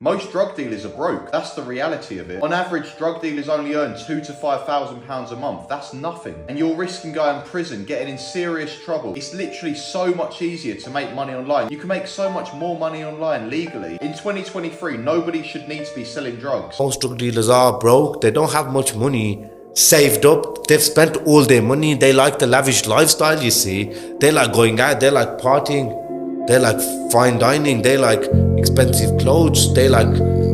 Most drug dealers are broke. That's the reality of it. On average, drug dealers only earn £2,000 to £5,000 a month. That's nothing. And you're risking going to prison, getting in serious trouble. It's literally so much easier to make money online. You can make so much more money online legally. In 2023, nobody should need to be selling drugs. Most drug dealers are broke. They don't have much money saved up. They've spent all their money. They like the lavish lifestyle, you see. They like going out. They like partying. They like fine dining. They like expensive clothes. They like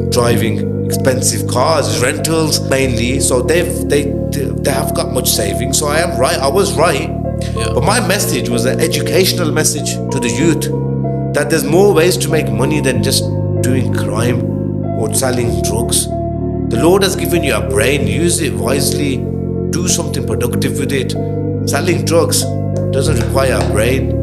driving expensive cars, rentals mainly. So they have got much savings. So I am right. I was right. Yeah. But my message was an educational message to the youth that there's more ways to make money than just doing crime or selling drugs. The Lord has given you a brain. Use it wisely. Do something productive with it. Selling drugs doesn't require a brain.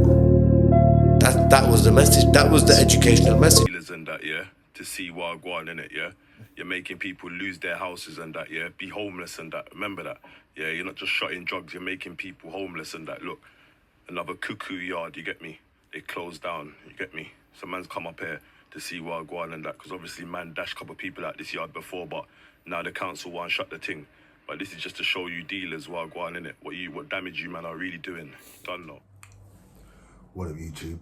That was the message. That was the educational message. And that, yeah, to see what go on in it, yeah. You're making people lose their houses and that, yeah. Be homeless and that. Remember that, yeah. You're not just shotting drugs. You're making people homeless and that. Look, another cuckoo yard. You get me? They closed down. You get me? Some man's come up here to see what go on and that, because obviously man dashed a couple of people out this yard before, but now the council won't shut the thing. But this is just to show you dealers what go on in it. What damage you man are really doing. Done now. What up, YouTube?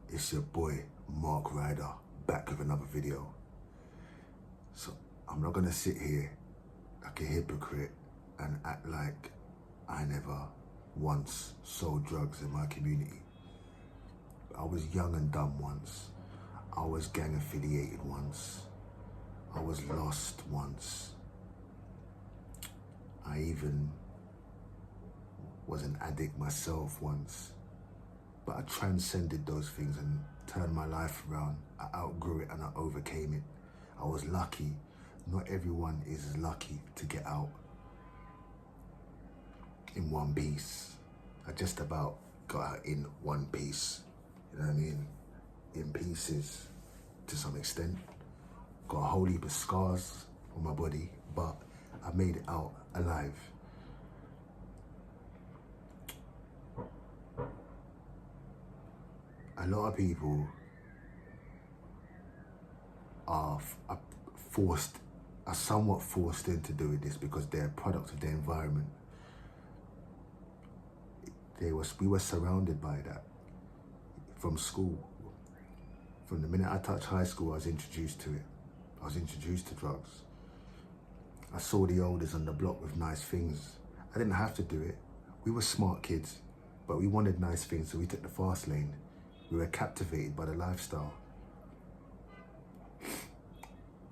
It's your boy, Mark Ryder, back with another video. So, I'm not gonna sit here like a hypocrite and act like I never once sold drugs in my community. I was young and dumb once. I was gang affiliated once. I was lost once. I even was an addict myself once. But I transcended those things and turned my life around. I outgrew it and I overcame it. I was lucky. Not everyone is lucky to get out in one piece. I just about got out in one piece. You know what I mean? In pieces to some extent. Got a whole heap of scars on my body, but I made it out alive. A lot of people are somewhat forced into doing this because they're a product of their environment. We were surrounded by that from school. From the minute I touched high school, I was introduced to it. I was introduced to drugs. I saw the elders on the block with nice things. I didn't have to do it. We were smart kids, but we wanted nice things, so we took the fast lane. We were captivated by the lifestyle.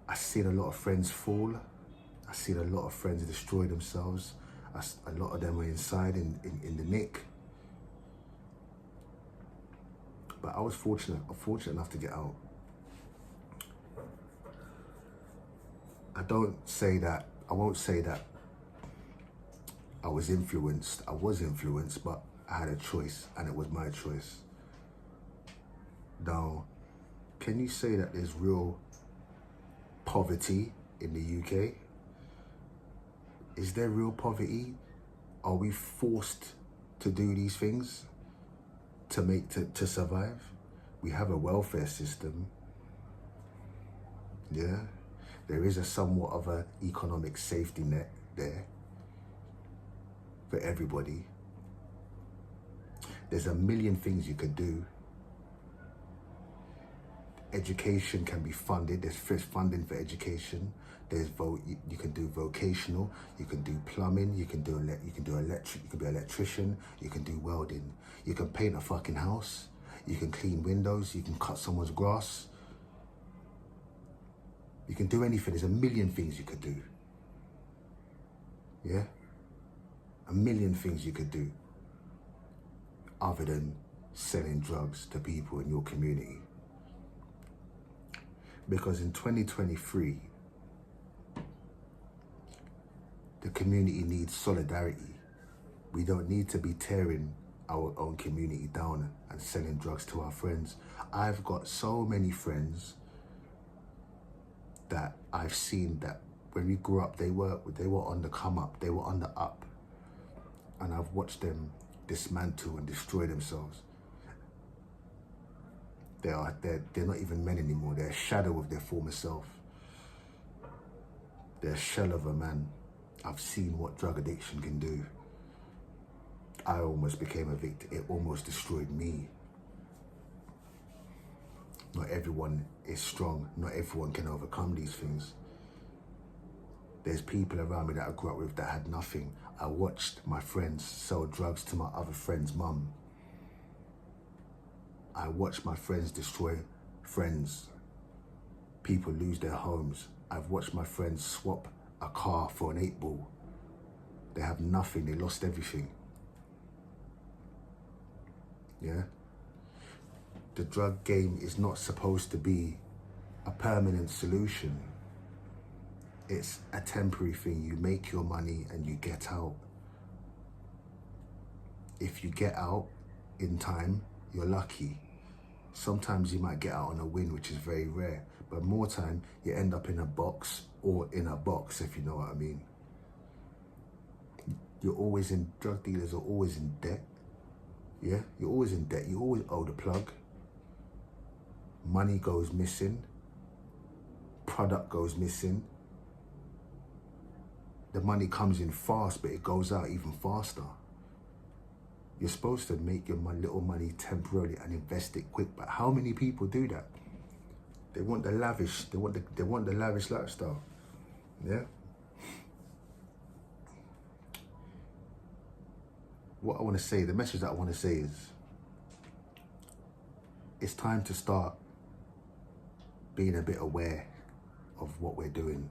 I seen a lot of friends fall. I seen a lot of friends destroy themselves. A lot of them were inside in the nick. But I was fortunate enough to get out. I won't say that I was influenced. I was influenced, but I had a choice, and it was my choice. Now, can you say that there's real poverty in the UK? Is there real poverty? Are we forced to do these things to survive? We have a welfare system. Yeah, there is a somewhat of an economic safety net there for everybody. There's a million things you could do. Education can be funded. There's funding for education. You can do vocational. You can do plumbing. You can do electric. You can be an electrician. You can do welding. You can paint a fucking house. You can clean windows. You can cut someone's grass. You can do anything. There's a million things you could do. Yeah? A million things you could do other than selling drugs to people in your community. Because in 2023, the community needs solidarity. We don't need to be tearing our own community down and selling drugs to our friends. I've got so many friends that I've seen that when we grew up, they were on the come up, they were on the up. And I've watched them dismantle and destroy themselves. They're not even men anymore. They're a shadow of their former self. They're a shell of a man. I've seen what drug addiction can do. I almost became a victim. It almost destroyed me. Not everyone is strong. Not everyone can overcome these things. There's people around me that I grew up with that had nothing. I watched my friends sell drugs to my other friend's mum. I watched my friends destroy friends. People lose their homes. I've watched my friends swap a car for an 8-ball. They have nothing, they lost everything. Yeah? The drug game is not supposed to be a permanent solution. It's a temporary thing. You make your money and you get out. If you get out in time, you're lucky. Sometimes you might get out on a win, which is very rare. But more time, you end up in a box or in a box, if you know what I mean. Drug dealers are always in debt. Yeah, you're always in debt. You always owe the plug. Money goes missing. Product goes missing. The money comes in fast, but it goes out even faster. You're supposed to make your little money temporarily and invest it quick, but how many people do that? They want the lavish. They want the lavish lifestyle. Yeah. What I want to say, the message that I want to say is, it's time to start being a bit aware of what we're doing,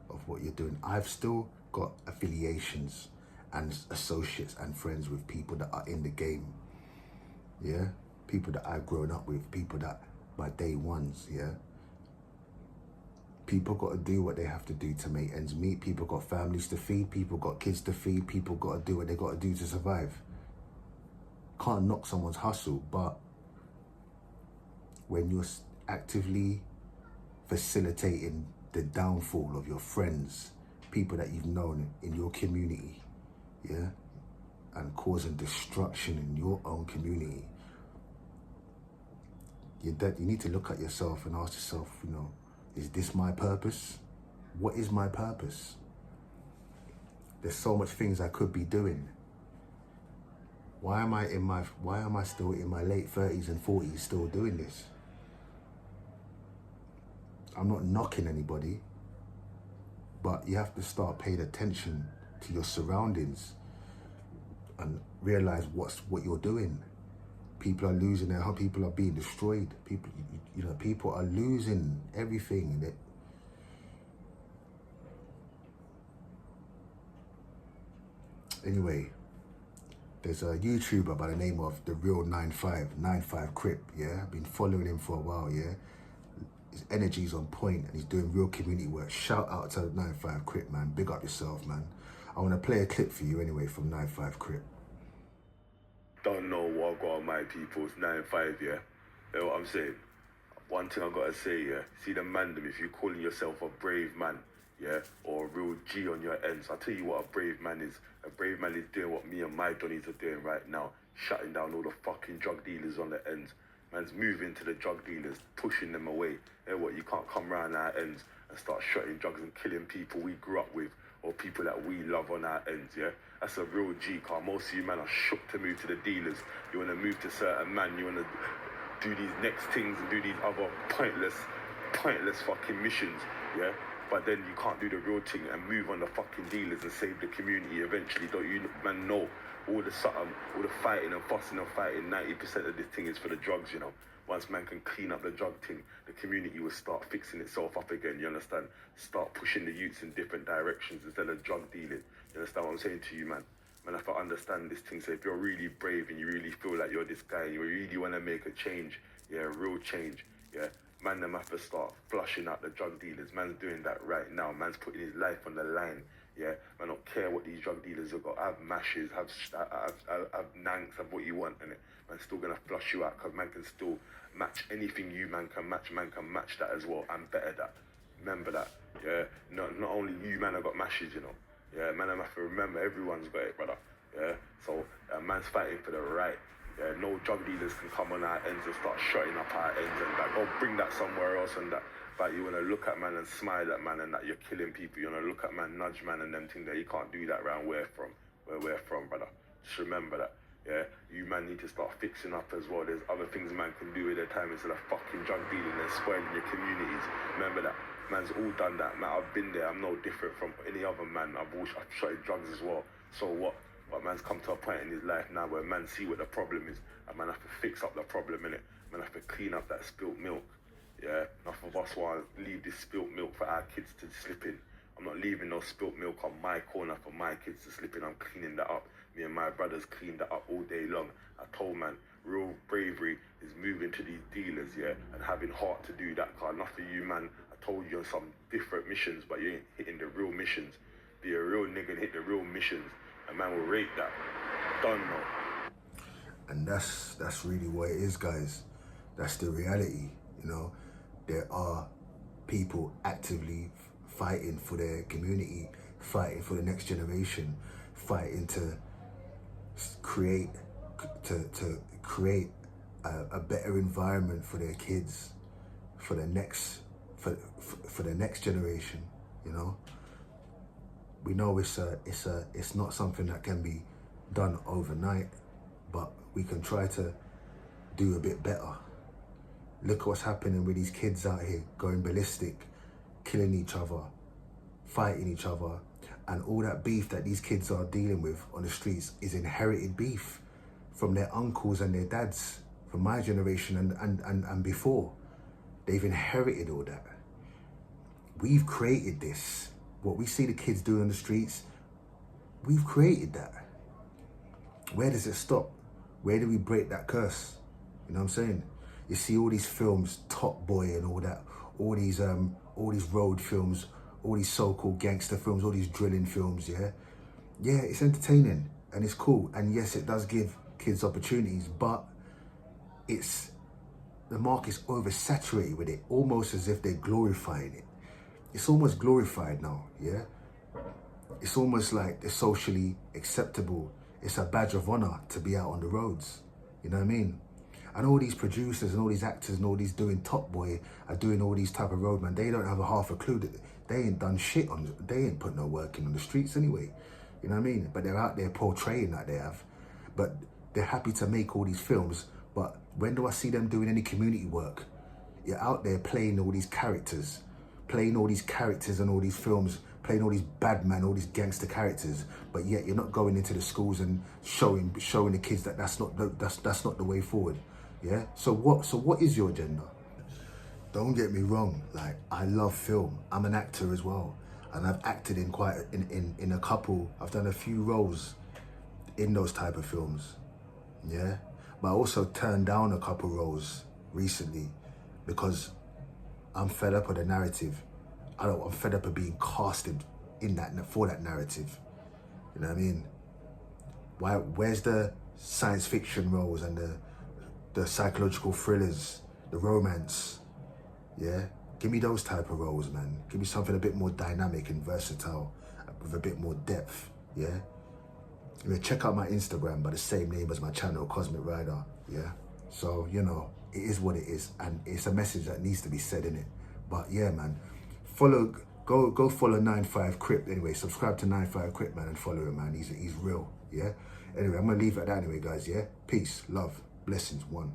of what you're doing. I've still got affiliations and associates and friends with people that are in the game. Yeah, people that I've grown up with, people that my day ones. Yeah, people got to do what they have to do to make ends meet. People got families to feed. People got kids to feed. People got to do what they got to do to survive. Can't knock someone's hustle, but when you're actively facilitating the downfall of your friends, people that you've known in your community, yeah, and causing destruction in your own community, you need to look at yourself and ask yourself, you know, is this my purpose? What is my purpose? There's so much things I could be doing. Why am I still in my late 30s and 40s still doing this? I'm not knocking anybody, but you have to start paying attention to your surroundings and realize what you're doing. People are losing their home. People are being destroyed. People are losing everything. Anyway, there's a YouTuber by the name of the real 95 Crip. Yeah, I've been following him for a while. Yeah, his energy's on point and he's doing real community work. Shout out to 95 Crip, man. Big up yourself, man. I want to play a clip for you anyway from 95 Crip. Don't know what I got on my people. It's 9-5, yeah? You know what I'm saying? One thing I gotta say, yeah? See the man, if you're calling yourself a brave man, yeah? Or a real G on your ends, I'll tell you what a brave man is. A brave man is doing what me and my Donnies are doing right now. Shutting down all the fucking drug dealers on the ends. Man's moving to the drug dealers, pushing them away. You know what? You can't come round our ends and start shutting drugs and killing people we grew up with or people that we love on our ends, yeah? That's a real G car. Most of you man are shook to move to the dealers. You want to move to certain man. You want to do these next things and do these other pointless fucking missions, yeah? But then you can't do the real thing and move on the fucking dealers and save the community eventually. Don't you man know? All the fighting and fussing and fighting, 90% of this thing is for the drugs, you know. Once man can clean up the drug thing, the community will start fixing itself up again, you understand? Start pushing the youths in different directions instead of drug dealing. You understand what I'm saying to you, man? Man, if I understand this thing, so if you're really brave and you really feel like you're this guy and you really want to make a change, yeah, a real change, yeah, man, them have to start flushing out the drug dealers. Man's doing that right now. Man's putting his life on the line. Yeah, man, don't care what these drug dealers have got. Have mashes, have nanks, have what you want, and man's still gonna flush you out because man can still match anything you man can match. Man can match that as well and better that. Remember that. Yeah, not only you man have got mashes, you know. Yeah, man, I have to remember everyone's got it, brother. Yeah, so man's fighting for the right. Yeah, no drug dealers can come on our ends and start shutting up our ends and that. Go bring that somewhere else and that. But you wanna look at man and smile at man and that you're killing people. You wanna look at man, nudge man and them things that you can't do that around where we're from, brother. Just remember that. Yeah, you man need to start fixing up as well. There's other things man can do with their time instead of fucking drug dealing and spoiling your communities. Remember that. Man's all done that. Man, I've been there. I'm no different from any other man. I've shot drugs as well. So what? But man's come to a point in his life now where man see what the problem is, and man have to fix up the problem, innit? Man have to clean up that spilt milk. Yeah, enough of us want to leave this spilt milk for our kids to slip in. I'm not leaving no spilt milk on my corner for my kids to slip in. I'm cleaning that up. Me and my brothers cleaned that up all day long. I told man, real bravery is moving to these dealers, yeah, and having heart to do that. Cause enough of you, man. I told you on some different missions, but you ain't hitting the real missions. Be a real nigga and hit the real missions. A man will rate that. Done now. And that's really what it is, guys. That's the reality, you know. There are people actively fighting for their community, fighting for the next generation, fighting to create a better environment for their kids, for the next generation, you know. We know it's not something that can be done overnight, but we can try to do a bit better. Look what's happening with these kids out here going ballistic, killing each other, fighting each other, and all that beef that these kids are dealing with on the streets is inherited beef from their uncles and their dads, from my generation and before. They've inherited all that. We've created this. What we see the kids do on the streets, we've created that. Where does it stop? Where do we break that curse? You know what I'm saying? You see all these films, Top Boy and all that, all these road films, all these so-called gangster films, all these drilling films, yeah? Yeah, it's entertaining and it's cool. And yes, it does give kids opportunities, but the market's oversaturated with it, almost as if they're glorifying it. It's almost glorified now, yeah? It's almost like it's socially acceptable. It's a badge of honor to be out on the roads. You know what I mean? And all these producers and all these actors and all these doing Top Boy are doing all these type of roadman. They don't have a half a clue that they ain't done shit they ain't put no work in on the streets anyway. You know what I mean? But they're out there portraying that they have. But they're happy to make all these films. But when do I see them doing any community work? You're out there playing all these characters. Playing all these characters and all these films, playing all these bad man, all these gangster characters, but yet you're not going into the schools and showing the kids that that's not the way forward. Yeah. So what is your agenda? Don't get me wrong. Like, I love film. I'm an actor as well, and I've acted in a couple. I've done a few roles in those type of films. Yeah. But I also turned down a couple roles recently because I'm fed up with the narrative. I'm fed up of being casted for that narrative. You know what I mean? Where's the science fiction roles and the psychological thrillers, the romance? Yeah? Give me those type of roles, man. Give me something a bit more dynamic and versatile, with a bit more depth, yeah? Check out my Instagram by the same name as my channel, Cosmic Rider, yeah? So, you know, it is what it is, and it's a message that needs to be said, innit? But yeah, man, go follow 95 Crypt anyway. Subscribe to 95 Crypt, man, and follow him, man. He's real, yeah? Anyway, I'm gonna leave it at that anyway, guys, yeah? Peace, love, blessings, one.